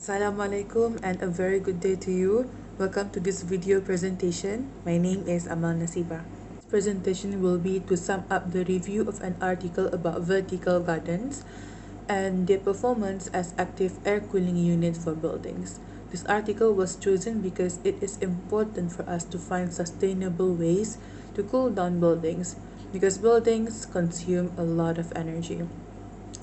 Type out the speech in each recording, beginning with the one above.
Assalamualaikum and a very good day to you. Welcome to this video presentation. My name is Amal Nasiba. This presentation will be to sum up the review of an article about vertical gardens and their performance as active air cooling units for buildings. This article was chosen because it is important for us to find sustainable ways to cool down buildings because buildings consume a lot of energy.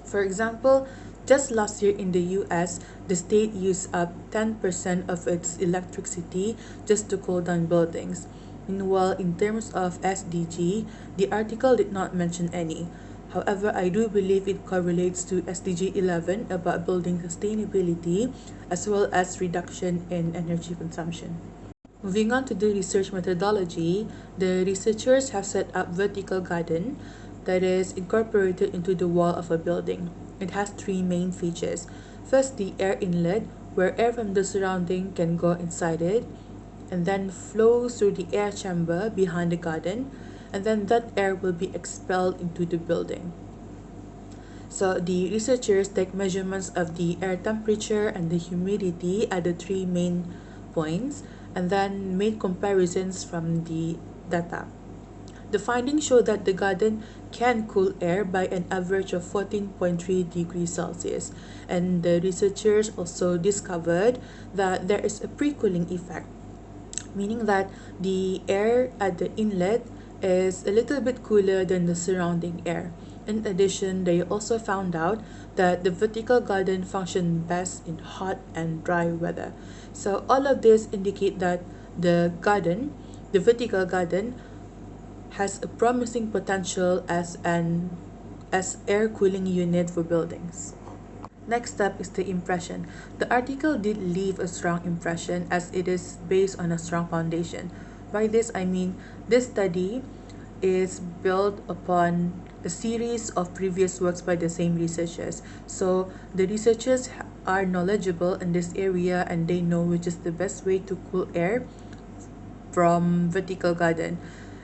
For example, just last year in the US, the state used up 10% of its electricity just to cool down buildings. Meanwhile, in terms of SDG, the article did not mention any. However, I do believe it correlates to SDG 11 about building sustainability as well as reduction in energy consumption. Moving on to the research methodology, the researchers have set up vertical garden that is incorporated into the wall of a building. It has three main features. First, the air inlet, where air from the surrounding can go inside it, and then flows through the air chamber behind the garden, and then that air will be expelled into the building. So the researchers take measurements of the air temperature and the humidity at the three main points, and then made comparisons from the data. The findings show that the garden can cool air by an average of 14.3 degrees Celsius, and the researchers also discovered that there is a pre-cooling effect, meaning that the air at the inlet is a little bit cooler than the surrounding air. In addition, they also found out that the vertical garden functions best in hot and dry weather. So all of this indicate that the vertical garden, has a promising potential as air cooling unit for buildings. Next up is the impression. The article did leave a strong impression as it is based on a strong foundation. By this I mean this study is built upon a series of previous works by the same researchers. So the researchers are knowledgeable in this area and they know which is the best way to cool air from vertical garden.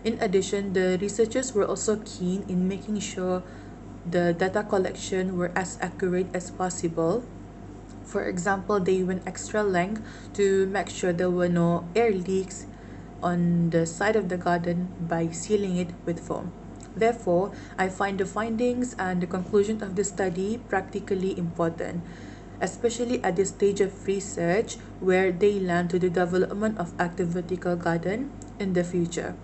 In addition, the researchers were also keen in making sure the data collection were as accurate as possible. For example, they went extra length to make sure there were no air leaks on the side of the garden by sealing it with foam. Therefore, I find the findings and the conclusion of the study practically important, especially at this stage of research where they lead to the development of active vertical garden in the future.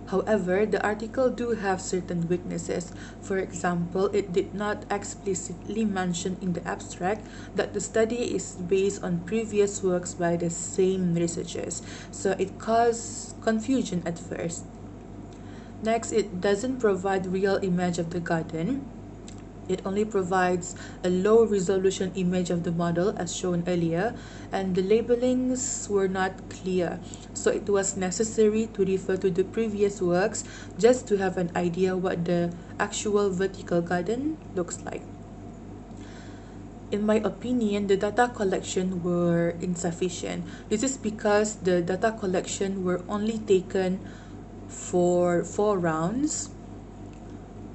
However, the article do have certain weaknesses. For example, it did not explicitly mention in the abstract that the study is based on previous works by the same researchers, so it caused confusion at first. Next, it doesn't provide real image of the garden. It only provides a low resolution image of the model as shown earlier, and the labelings were not clear, so it was necessary to refer to the previous works just to have an idea what the actual vertical garden looks like. In my opinion, the data collection were insufficient. This is because the data collection were only taken for 4 rounds.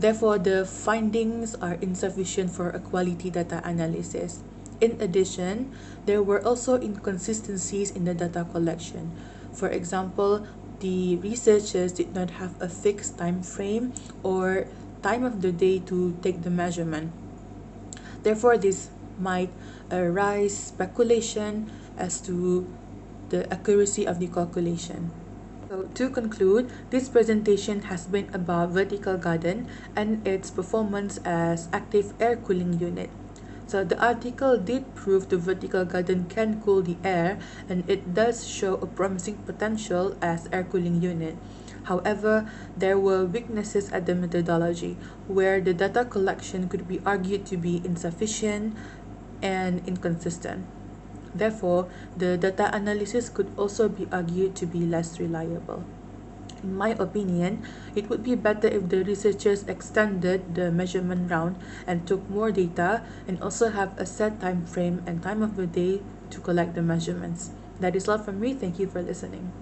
Therefore, the findings are insufficient for a quality data analysis. In addition, there were also inconsistencies in the data collection. For example, the researchers did not have a fixed time frame or time of the day to take the measurement. Therefore, this might arise speculation as to the accuracy of the calculation. So to conclude, this presentation has been about vertical garden and its performance as active air cooling unit. So the article did prove the vertical garden can cool the air and it does show a promising potential as air cooling unit. However, there were weaknesses at the methodology where the data collection could be argued to be insufficient and inconsistent. Therefore, the data analysis could also be argued to be less reliable. In my opinion, it would be better if the researchers extended the measurement round and took more data and also have a set time frame and time of the day to collect the measurements. That is all from me. Thank you for listening.